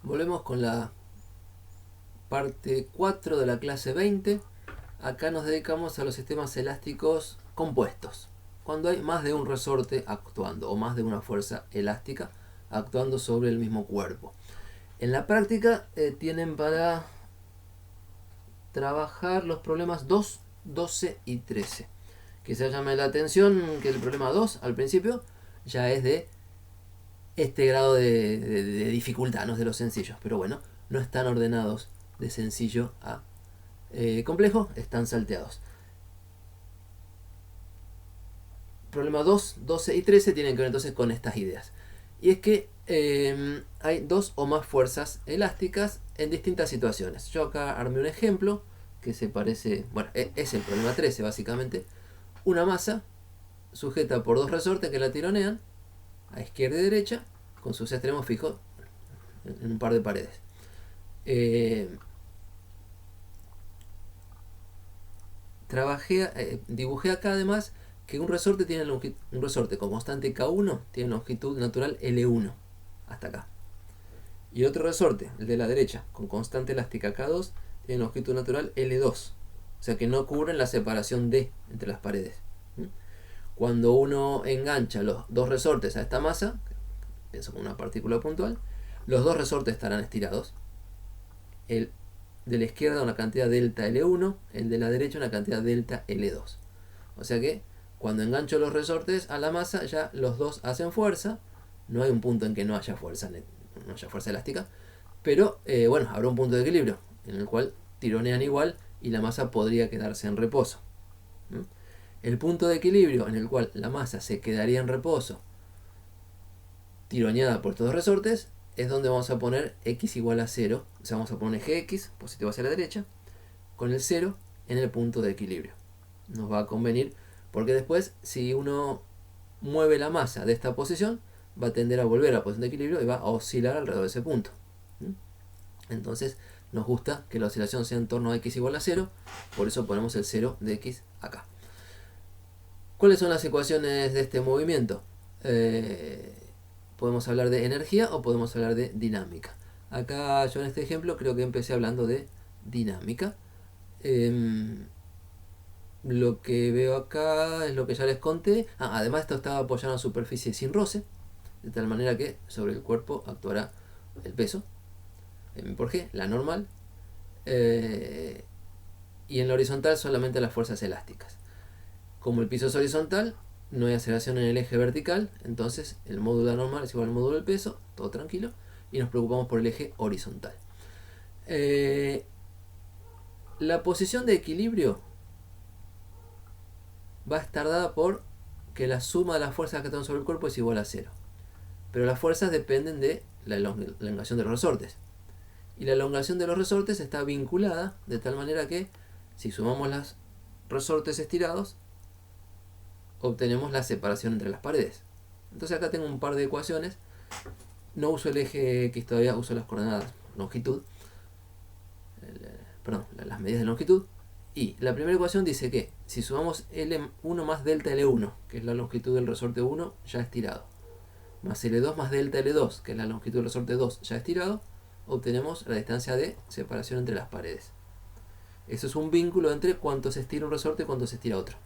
Volvemos con la parte 4 de la clase 20. Acá nos dedicamos a los sistemas elásticos compuestos, cuando hay más de un resorte actuando o más de una fuerza elástica actuando sobre el mismo cuerpo. En la práctica tienen para trabajar los problemas 2, 12 y 13. Quizá llame la atención que el problema 2 al principio ya es de este grado de dificultad, no es de los sencillos, pero bueno, no están ordenados de sencillo a complejo, están salteados. Problema 2, 12 y 13 tienen que ver entonces con estas ideas. Y es que hay dos o más fuerzas elásticas en distintas situaciones. Yo acá armé un ejemplo que se parece, bueno, es el problema 13 básicamente. Una masa sujeta por dos resortes que la tironean a izquierda y derecha con sus extremos fijos en un par de paredes. Dibujé acá además que un resorte un resorte con constante K1 tiene longitud natural L1 hasta acá. Y otro resorte, el de la derecha, con constante elástica K2, tiene longitud natural L2. O sea que no cubren la separación D entre las paredes. Cuando uno engancha los dos resortes a esta masa, pienso como una partícula puntual, los dos resortes estarán estirados. El de la izquierda una cantidad delta L1, el de la derecha una cantidad delta L2. O sea que cuando engancho los resortes a la masa, ya los dos hacen fuerza. No hay un punto en que no haya fuerza elástica, pero bueno, habrá un punto de equilibrio en el cual tironean igual y la masa podría quedarse en reposo. El punto de equilibrio en el cual la masa se quedaría en reposo tironeada por estos dos resortes es donde vamos a poner x igual a 0. O sea, vamos a poner eje x positivo hacia la derecha con el 0 en el punto de equilibrio. Nos va a convenir porque después, si uno mueve la masa de esta posición, va a tender a volver a la posición de equilibrio y va a oscilar alrededor de ese punto. Entonces nos gusta que la oscilación sea en torno a x igual a 0, por eso ponemos el 0 de x acá. ¿Cuáles son las ecuaciones de este movimiento? Podemos hablar de energía o podemos hablar de dinámica. Acá yo en este ejemplo creo que empecé hablando de dinámica. Lo que veo acá es lo que ya les conté. Además esto estaba apoyado en superficie sin roce, de tal manera que sobre el cuerpo actuará el peso, por G, la normal, y en la horizontal solamente las fuerzas elásticas. Como el piso es horizontal, no hay aceleración en el eje vertical, entonces el módulo normal es igual al módulo del peso, todo tranquilo, y nos preocupamos por el eje horizontal. La posición de equilibrio va a estar dada por que la suma de las fuerzas que están sobre el cuerpo es igual a 0. Pero las fuerzas dependen de la elongación de los resortes. Y la elongación de los resortes está vinculada de tal manera que si sumamos los resortes estirados, obtenemos la separación entre las paredes. Entonces acá tengo un par de ecuaciones. No uso el eje X todavía, uso las coordenadas longitud. Las medidas de longitud. Y la primera ecuación dice que si sumamos L1 más delta L1, que es la longitud del resorte 1 ya estirado, más L2 más delta L2, que es la longitud del resorte 2 ya estirado, obtenemos la distancia de separación entre las paredes. Eso es un vínculo entre cuánto se estira un resorte y cuánto se estira otro.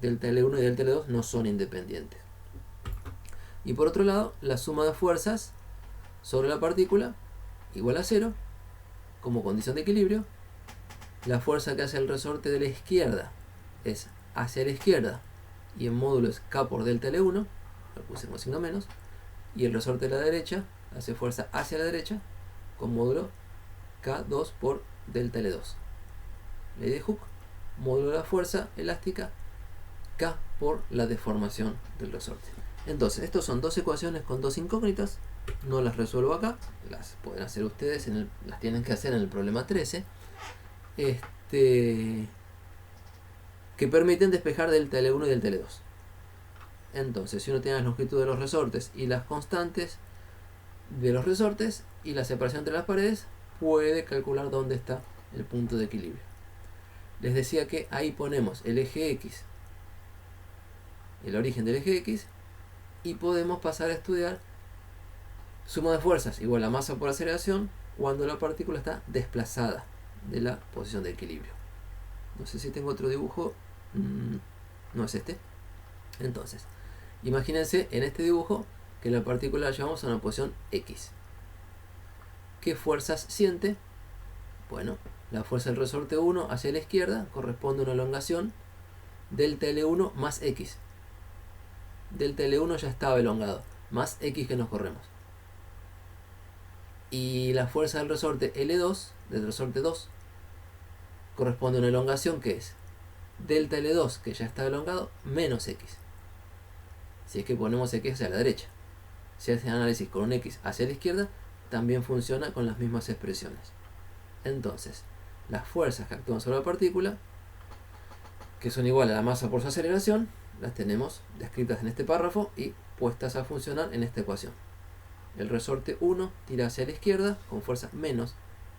Delta L1 y delta L2 no son independientes. Y por otro lado, la suma de fuerzas sobre la partícula igual a 0, como condición de equilibrio. La fuerza que hace el resorte de la izquierda es hacia la izquierda y en módulo es K por delta L1, lo puse con signo menos, y el resorte de la derecha hace fuerza hacia la derecha con módulo K2 por delta L2. Ley de Hooke, módulo de la fuerza elástica K por la deformación del resorte. Entonces, estos son dos ecuaciones con dos incógnitas. No las resuelvo acá, las pueden hacer ustedes, las tienen que hacer en el problema 13. Que permiten despejar delta L1 y delta L2. Entonces, si uno tiene la longitud de los resortes y las constantes de los resortes y la separación entre las paredes, puede calcular dónde está el punto de equilibrio. Les decía que ahí ponemos el eje X, el origen del eje X, y podemos pasar a estudiar Suma de fuerzas igual a masa por aceleración cuando la partícula está desplazada de la posición de equilibrio. No sé si tengo otro dibujo. No es este. Entonces, imagínense en este dibujo que la partícula la llevamos a una posición X. ¿Qué fuerzas siente? Bueno, la fuerza del resorte 1 hacia la izquierda corresponde a una elongación delta L1 más X. Delta L1 ya estaba elongado, más X que nos corremos. Y la fuerza del resorte L2, del resorte 2, corresponde a una elongación que es delta L2, que ya está elongado, menos X. Si es que ponemos X hacia la derecha. Si hace análisis con un X hacia la izquierda, también funciona con las mismas expresiones. Entonces, las fuerzas que actúan sobre la partícula, que son iguales a la masa por su aceleración, las tenemos descritas en este párrafo y puestas a funcionar en esta ecuación. El resorte 1 tira hacia la izquierda con fuerza menos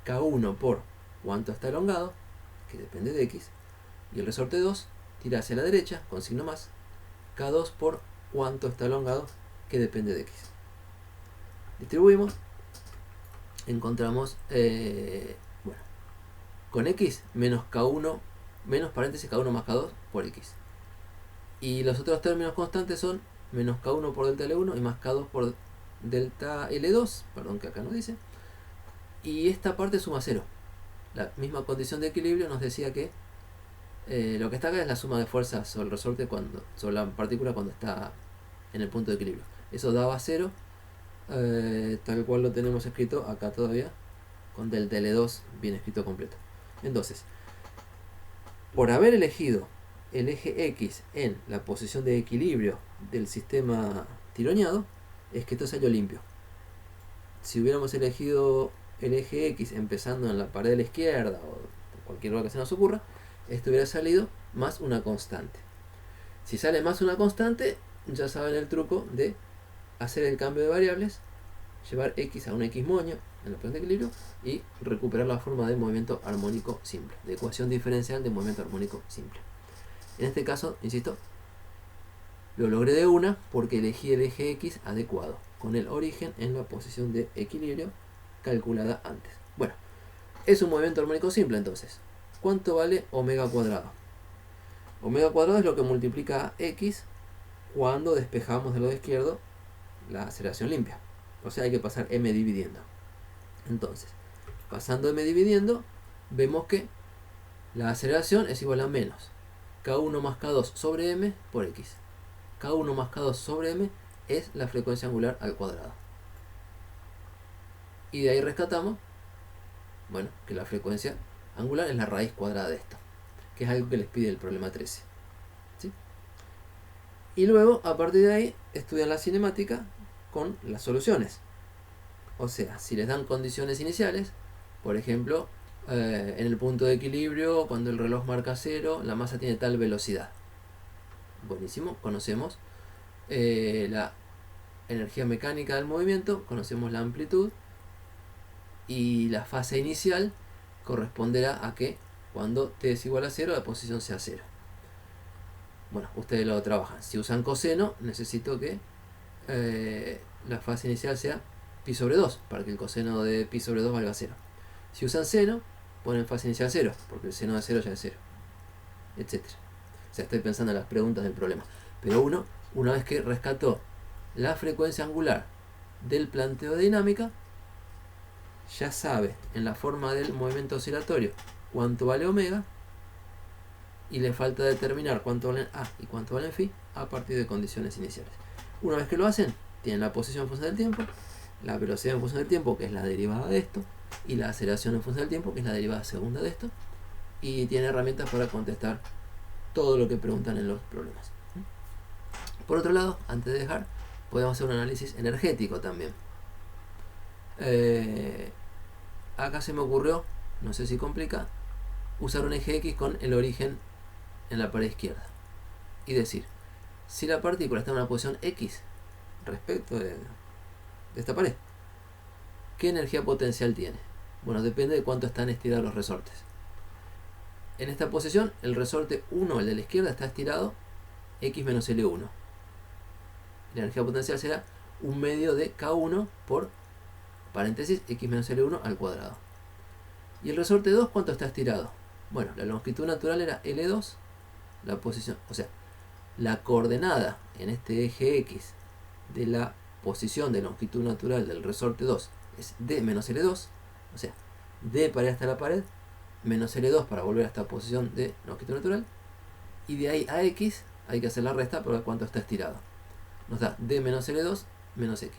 K1 por cuánto está elongado, que depende de X, y el resorte 2 tira hacia la derecha con signo más, K2 por cuánto está elongado, que depende de X. Distribuimos, encontramos, bueno, con X menos K1, menos paréntesis K1 más K2 por X. Y los otros términos constantes son menos K1 por delta L1 y más K2 por delta L2, perdón que acá no dice, y esta parte suma 0. La misma condición de equilibrio nos decía que lo que está acá es la suma de fuerzas sobre el resorte sobre la partícula cuando está en el punto de equilibrio. Eso daba 0, tal cual lo tenemos escrito acá todavía, con delta L2 bien escrito completo. Entonces, por haber elegido el eje X en la posición de equilibrio del sistema tironeado, es que esto salió limpio. Si hubiéramos elegido el eje X empezando en la pared de la izquierda o cualquier lugar que se nos ocurra, esto hubiera salido más una constante. Si sale más una constante, ya saben el truco de hacer el cambio de variables, llevar X a un X moño en la posición de equilibrio y recuperar la forma de movimiento armónico simple, de ecuación diferencial de movimiento armónico simple. En este caso, insisto, lo logré de una porque elegí el eje X adecuado, con el origen en la posición de equilibrio calculada antes. Bueno, es un movimiento armónico simple entonces. ¿Cuánto vale omega cuadrado? Omega cuadrado es lo que multiplica a X cuando despejamos del lado izquierdo la aceleración limpia. O sea, hay que pasar m dividiendo. Entonces, pasando m dividiendo, vemos que la aceleración es igual a menos K1 más K2 sobre m por X. K1 más K2 sobre m es la frecuencia angular al cuadrado. Y de ahí rescatamos, bueno, que la frecuencia angular es la raíz cuadrada de esto, que es algo que les pide el problema 13. ¿Sí? Y luego, a partir de ahí, estudian la cinemática con las soluciones. O sea, si les dan condiciones iniciales, por ejemplo, en el punto de equilibrio, cuando el reloj marca 0, la masa tiene tal velocidad. Buenísimo, conocemos la energía mecánica del movimiento, conocemos la amplitud, y la fase inicial corresponderá a que cuando t es igual a 0, la posición sea 0. Bueno, ustedes lo trabajan. Si usan coseno, necesito que la fase inicial sea pi sobre 2, para que el coseno de pi sobre 2 valga 0. Si usan seno, ponen fase inicial 0, porque el seno de 0 ya es 0, etc. O sea, estoy pensando en las preguntas del problema. Pero una vez que rescató la frecuencia angular del planteo de dinámica, ya sabe en la forma del movimiento oscilatorio cuánto vale omega, y le falta determinar cuánto valen A y cuánto valen phi a partir de condiciones iniciales. Una vez que lo hacen, tienen la posición en función del tiempo, la velocidad en función del tiempo, que es la derivada de esto, y la aceleración en función del tiempo, que es la derivada segunda de esto, y tiene herramientas para contestar todo lo que preguntan en los problemas. Por otro lado, antes de dejar, podemos hacer un análisis energético también. Acá se me ocurrió, no sé si complica, usar un eje X con el origen en la pared izquierda y decir, si la partícula está en una posición X respecto de esta pared, ¿qué energía potencial tiene? Bueno, depende de cuánto están estirados los resortes. En esta posición, el resorte 1, el de la izquierda, está estirado X menos L1. La energía potencial será un medio de K1 por paréntesis, x menos L1 al cuadrado. ¿Y el resorte 2 cuánto está estirado? Bueno, la longitud natural era L2, la posición, o sea, la coordenada en este eje X de la posición de longitud natural del resorte 2 es D menos L2, o sea, D para ir hasta la pared, menos L2 para volver a esta posición de longitud natural, y de ahí a X hay que hacer la resta para ver cuánto está estirado. Nos da D menos L2 menos X.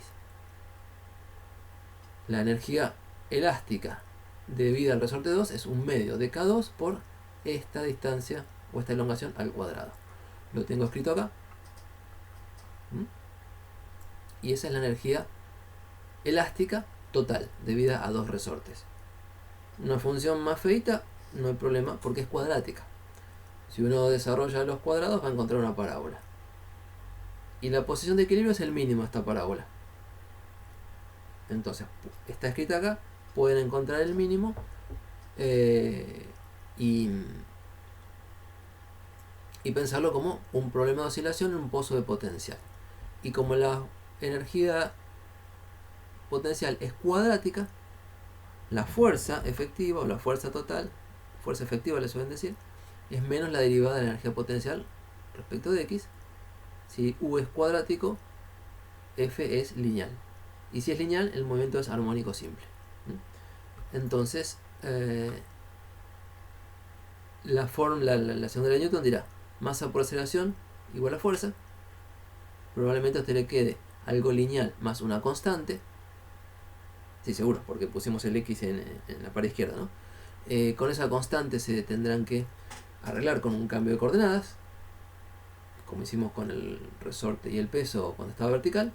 La energía elástica debida al resorte 2 es un medio de K2 por esta distancia o esta elongación al cuadrado. Lo tengo escrito acá. Y esa es la energía elástica total debida a dos resortes. Una función más feita, no hay problema porque es cuadrática. Si uno desarrolla los cuadrados va a encontrar una parábola. Y la posición de equilibrio es el mínimo de esta parábola. Entonces, está escrita acá, pueden encontrar el mínimo y pensarlo como un problema de oscilación en un pozo de potencial. Y como la energía potencial es cuadrática, la fuerza efectiva o la fuerza total, fuerza efectiva le suelen decir, es menos la derivada de la energía potencial respecto de X. Si U es cuadrático, F es lineal. Y si es lineal, el movimiento es armónico simple. Entonces, la relación de Newton dirá masa por aceleración igual a fuerza. Probablemente a usted le quede algo lineal más una constante. Sí, seguro, porque pusimos el X en la pared izquierda, ¿no? Con esa constante se tendrán que arreglar con un cambio de coordenadas, como hicimos con el resorte y el peso cuando estaba vertical,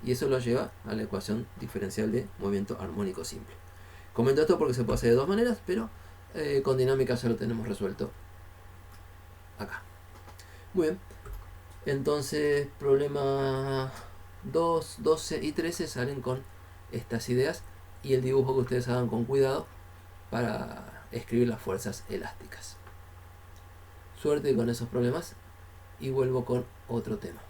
y eso lo lleva a la ecuación diferencial de movimiento armónico simple. Comento esto porque se puede hacer de dos maneras, pero con dinámica ya lo tenemos resuelto acá. Muy bien, entonces problema 2, 12 y 13 salen con estas ideas y el dibujo que ustedes hagan con cuidado para escribir las fuerzas elásticas. Suerte con esos problemas y vuelvo con otro tema.